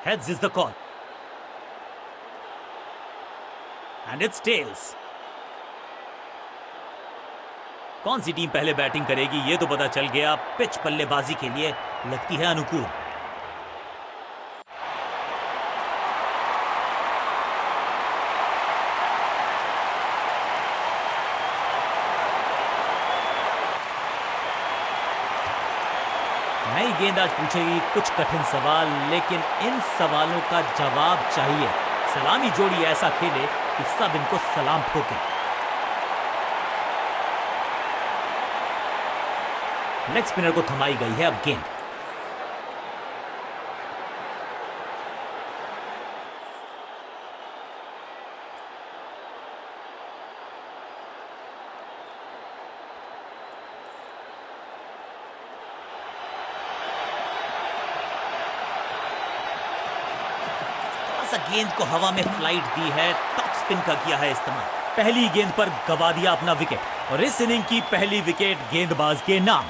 Heads is the call. And it's tails. कौन सी team पहले batting करेगी ये तो पता चल गया। पिच बल्लेबाजी के लिए लगती है अनुकूल। नई गेंदबाज पूछेगी कुछ कठिन सवाल, लेकिन इन सवालों का जवाब चाहिए। सलामी जोड़ी ऐसा खेले कि सब इनको सलाम ठोके। लेग स्पिनर को थमाई गई है अब गेंद। गेंद को हवा में फ्लाइट दी है, टॉप स्पिन का किया है इस्तेमाल। पहली गेंद पर गवा दिया अपना विकेट और इस इनिंग की पहली विकेट गेंदबाज के नाम।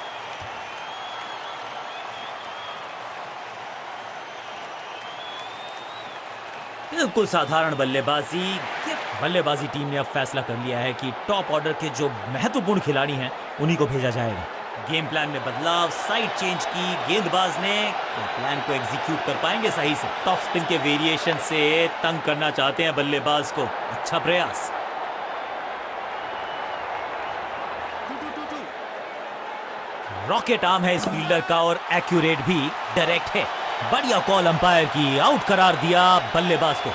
बिल्कुल साधारण बल्लेबाजी टीम ने अब फैसला कर लिया है कि टॉप ऑर्डर के जो महत्वपूर्ण खिलाड़ी हैं उन्हीं को भेजा जाएगा। गेम प्लान में बदलाव, साइड चेंज की गेंदबाज ने। क्या प्लान को एग्जीक्यूट कर पाएंगे सही से? टॉप स्पिन के वेरिएशन से तंग करना चाहते हैं बल्लेबाज को। अच्छा प्रयास। रॉकेट आर्म है इस फील्डर का और एक्यूरेट भी डायरेक्ट है। बढ़िया कॉल अंपायर की, आउट करार दिया बल्लेबाज को।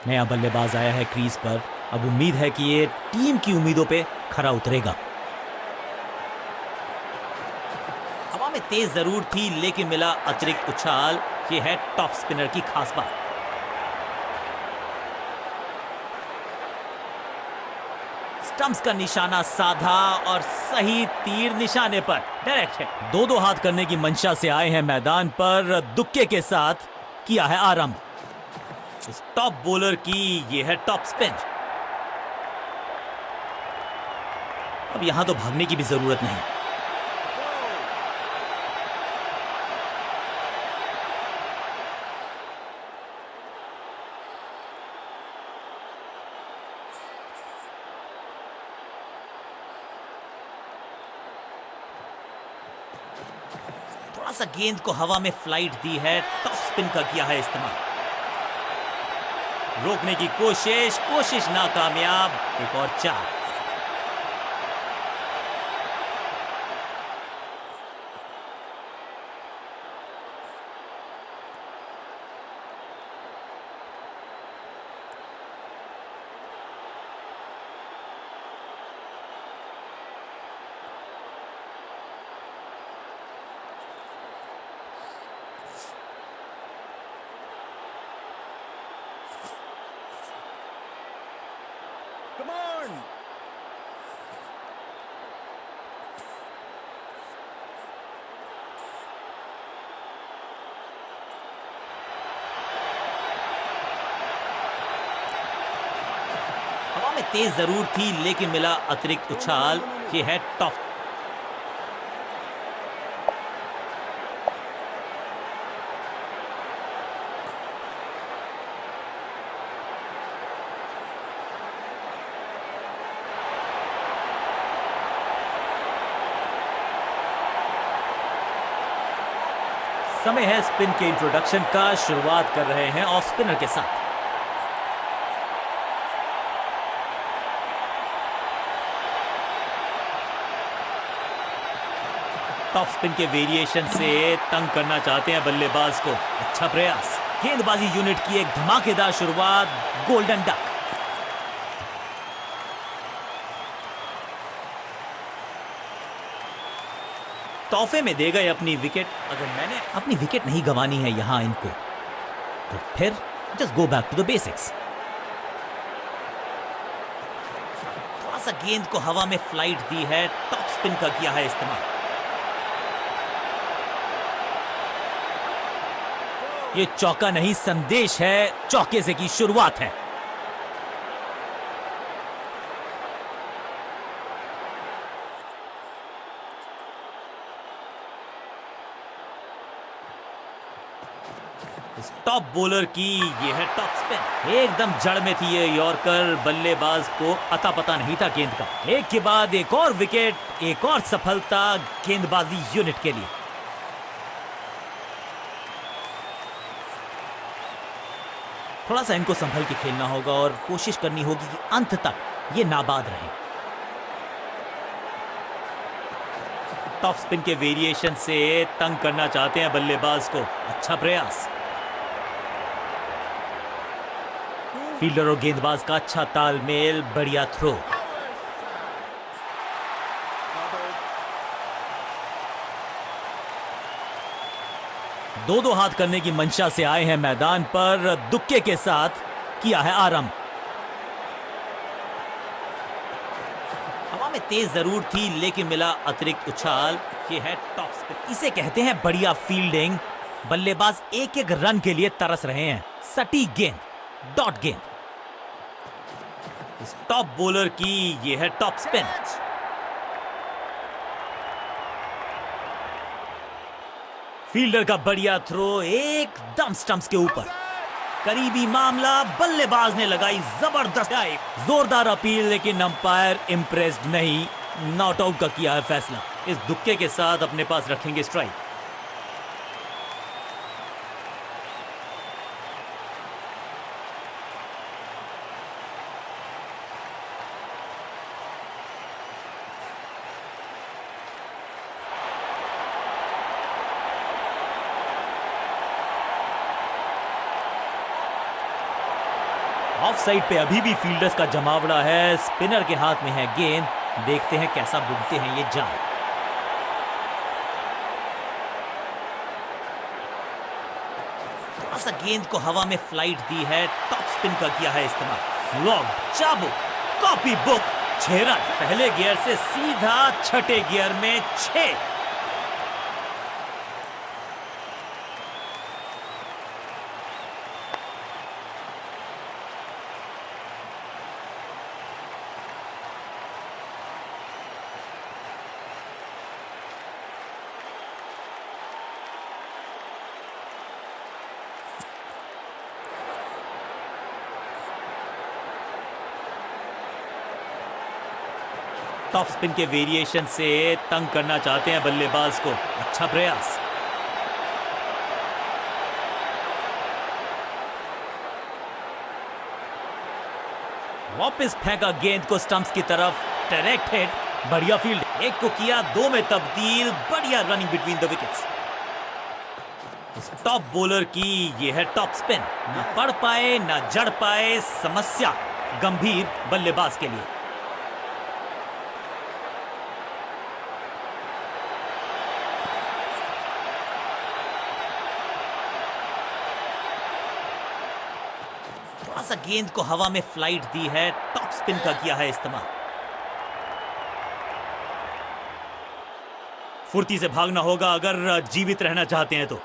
नया बल्लेबाज आया है क्रीज पर। अब उम्मीद है कि ये टीम की उम्मीदों पे खरा उतरेगा। हवा में तेज जरूर थी, लेकिन मिला अतिरिक्त उछाल। ये है टॉप स्पिनर की खास बात। स्टंप्स का निशाना साधा और सही तीर निशाने पर डायरेक्ट है। दो हाथ करने की मंशा से आए हैं मैदान पर। दुक्के के साथ किया है आरंभ। इस टॉप बॉलर की ये है टॉप स्पिन। अब यहां तो भागने की भी जरूरत नहीं। थोड़ा सा गेंद को हवा में फ्लाइट दी है, टॉप स्पिन का किया है इस्तेमाल। रोकने की कोशिश नाकामयाब। एक और चार। Come on! हवा में तेज जरूर थी, लेकिन मिला अतिरिक्त उछाल। ये है टॉप। समय है स्पिन के इंट्रोडक्शन का। शुरुआत कर रहे हैं ऑफ स्पिनर के साथ। टॉप स्पिन के वेरिएशन से तंग करना चाहते हैं बल्लेबाज को। अच्छा प्रयास। गेंदबाजी यूनिट की एक धमाकेदार शुरुआत। Golden duck. तोहफे में दे गए अपनी विकेट। अगर मैंने अपनी विकेट नहीं गंवानी है यहां इनको, तो फिर just go back to the basics. थोड़ा सा गेंद को हवा में फ्लाइट दी है, टॉप स्पिन का किया है इस्तेमाल। ये चौका नहीं, संदेश है, चौके से की शुरुआत है। टॉप बॉलर की ये है टॉप स्पिन, एकदम जड़ में थी ये यॉर्कर, बल्लेबाज को अता पता नहीं था गेंद का। एक के बाद एक और विकेट, एक और सफलता गेंदबाजी यूनिट के लिए। थोड़ा सा इनको संभल के खेलना होगा और कोशिश करनी होगी कि अंत तक ये नाबाद रहे। टॉप स्पिन के वेरिएशन से तंग करना चाहते हैं बल्लेबाज को, अच्छा प्रयास। फील्डर और गेंदबाज का अच्छा तालमेल, बढ़िया थ्रो। दो हाथ करने की मंशा से आए हैं मैदान पर, दुक्के के साथ किया है आरंभ। हवा में तेज जरूर थी लेकिन मिला अतिरिक्त उछाल, ये है टॉप स्पिन। इसे कहते हैं बढ़िया फील्डिंग। बल्लेबाज एक एक रन के लिए तरस रहे हैं। सटीक गेंद, डॉट गेंद। इस टॉप बॉलर की ये है टॉप स्पिन। फील्डर का बढ़िया थ्रो, एकदम स्टंप्स के ऊपर। करीबी मामला, बल्लेबाज ने लगाई जबरदस्त जोरदार अपील, लेकिन अंपायर इंप्रेस्ड नहीं, नॉट आउट का किया है फैसला। इस दुक्के के साथ अपने पास रखेंगे स्ट्राइक। ऑफ साइड पे अभी भी फील्डर्स का जमावड़ा है, स्पिनर के हाथ में है गेंद। देखते हैं कैसा बुनते हैं ये जाल। थोड़ा सा गेंद को हवा में फ्लाइट दी है, टॉप स्पिन का किया है इस्तेमाल। फ्लॉग, चाबुक, कॉपी बुक, 6 रन। पहले गियर से सीधा छठे गियर में 6। टॉप स्पिन के वेरिएशन से तंग करना चाहते हैं बल्लेबाज को, अच्छा प्रयास। वापस फेंका गेंद को स्टंप्स की तरफ, डायरेक्ट हिट, बढ़िया फील्ड। एक को किया 2 में तब्दील, बढ़िया running between the wickets. Top bowler की ये है टॉप स्पिन, ना पढ़ पाए ना जड़ पाए, समस्या गंभीर बल्लेबाज के लिए। थोड़ा सा गेंद को हवा में फ्लाइट दी है, टॉप स्पिन का किया है इस्तेमाल। फुर्ती से भागना होगा अगर जीवित रहना चाहते हैं तो।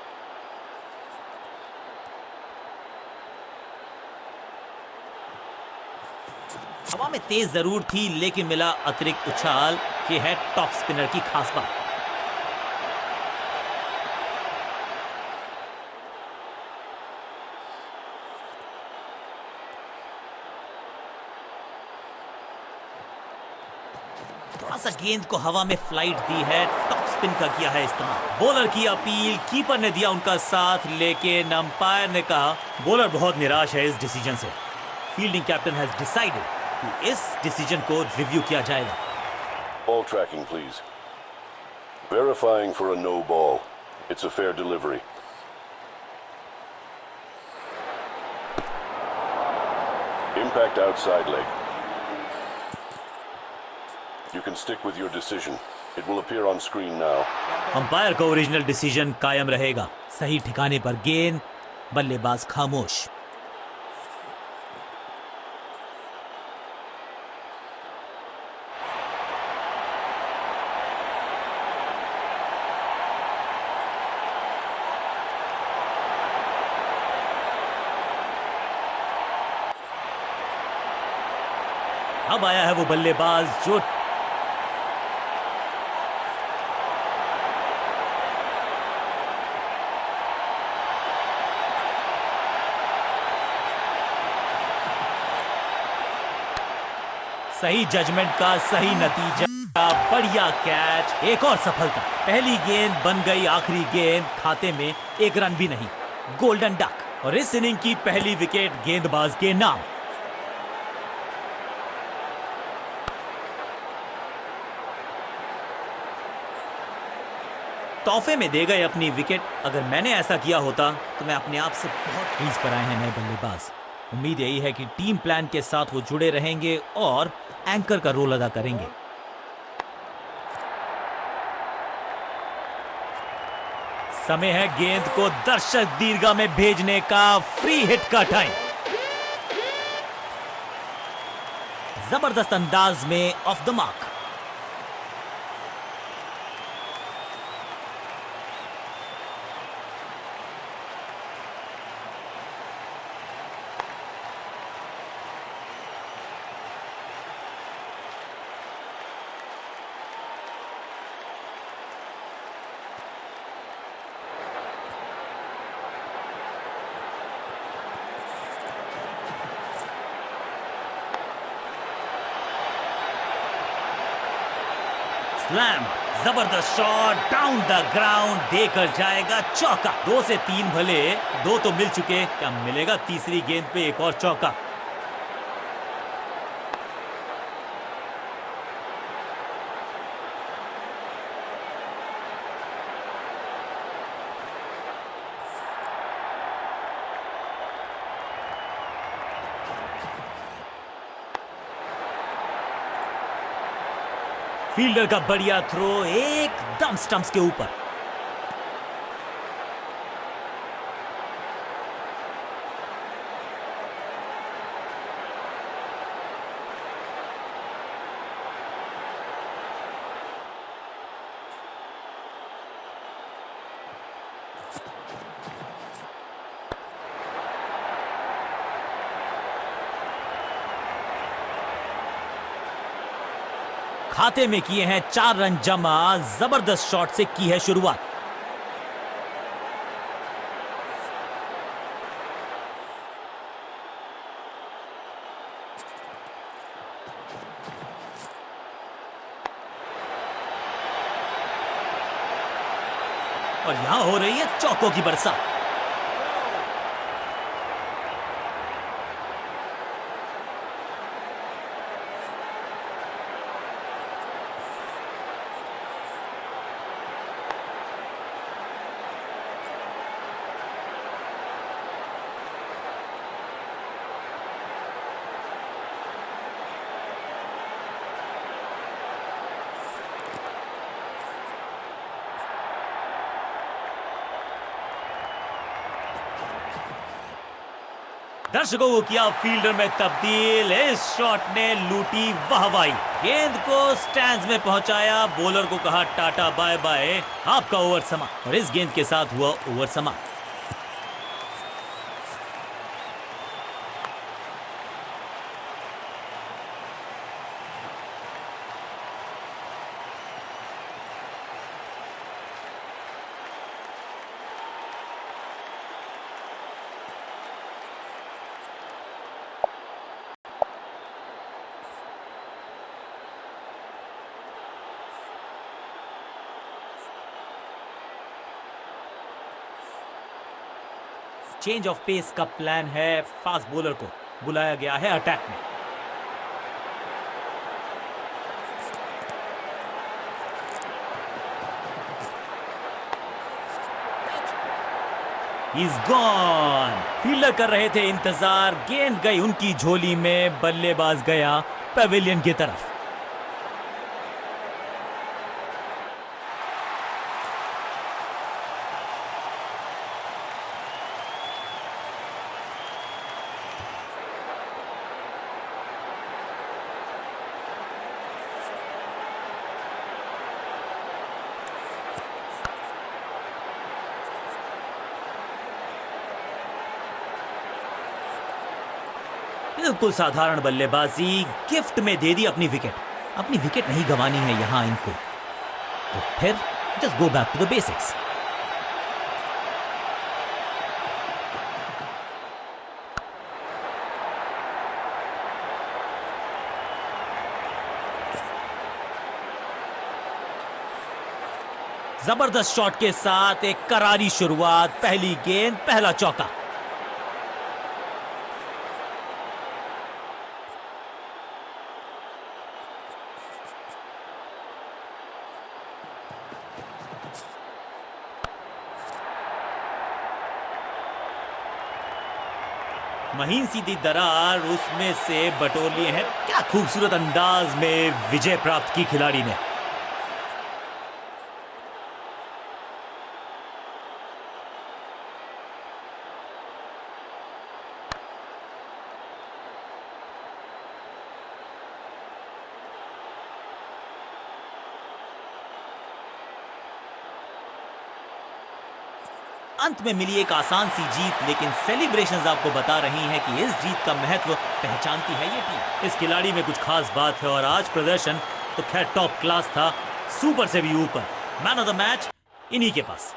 हवा में तेज जरूर थी लेकिन मिला अतिरिक्त उछाल, ये है टॉप स्पिनर की खास बात। थोड़ा सा गेंद को हवा में फ्लाइट दी है, टॉप स्पिन का किया है इस्तेमाल। बॉलर की अपील, कीपर ने दिया उनका साथ, लेकिन अंपायर ने कहा बॉलर बहुत निराश है इस डिसीजन से। फील्डिंग कैप्टन हैज डिसाइडेड कि इस डिसीजन को रिव्यू किया जाएगा। Ball tracking, please. Verifying for a no ball. It's a fair delivery. Impact outside leg. You can stick with your decision. It will appear on screen now. Umpire का original decision कायम रहेगा। सही ठिकाने पर गेंद, बल्लेबाज खामोश। अब आया है वो बल्लेबाज जो सही जजमेंट का सही नतीजा, बढ़िया कैच, एक और सफलता। पहली गेंद बन गई आखिरी गेंद, खाते में एक रन भी नहीं। गोल्डन डक और इस इनिंग की पहली विकेट गेंदबाज के नाम। तोहफे में दे गए अपनी विकेट। अगर मैंने ऐसा किया होता तो मैं अपने आप से बहुत क्रीज पर आए हैं नए बल्लेबाज। उम्मीद यही है कि टीम प्लान के साथ वो जुड़े रहेंगे और एंकर का रोल अदा करेंगे। समय है गेंद को दर्शक दीर्घा में भेजने का। फ्री हिट का टाइम। जबरदस्त अंदाज में ऑफ द मार्क। स्लैम, जबरदस्त शॉट डाउन द ग्राउंड, देकर जाएगा चौका। 2 से 3 भले, 2 तो मिल चुके, क्या मिलेगा तीसरी गेंद पे एक और चौका। फील्डर का बढ़िया थ्रो एकदम स्टंप्स के ऊपर। खाते में किए हैं 4 रन जमा। जबरदस्त शॉट से की है शुरुआत। और यहां हो रही है चौकों की बरसात। दर्शकों को किया फील्डर में तब्दील। इस शॉट ने लूटी वाहवाही, गेंद को स्टैंड्स में पहुंचाया। बॉलर को कहा टाटा बाय बाय, आपका ओवर समाप्त। और इस गेंद के साथ हुआ ओवर समाप्त। चेंज ऑफ पेस का प्लान है। फास्ट बॉलर को बुलाया गया है अटैक में। He's gone। फील्डर कर रहे थे इंतजार, गेंद गई उनकी झोली में। बल्लेबाज गया पवेलियन की तरफ। बिल्कुल साधारण बल्लेबाजी, गिफ्ट में दे दी अपनी विकेट नहीं गंवानी है यहां इनको, तो फिर just go back to the basics. जबरदस्त शॉट के साथ एक करारी शुरुआत, पहली गेंद पहला चौका। महीन सीधी दरार उसमें से बटोर लिए हैं। क्या खूबसूरत अंदाज में विजय प्राप्त की खिलाड़ी ने। अंत में मिली एक आसान सी जीत, लेकिन सेलिब्रेशंस आपको बता रही हैं कि इस जीत का महत्व पहचानती है ये टीम। इस खिलाड़ी में कुछ खास बात है और आज प्रदर्शन तो खैर टॉप क्लास था, सुपर से भी ऊपर। मैन ऑफ द मैच इन्हीं के पास।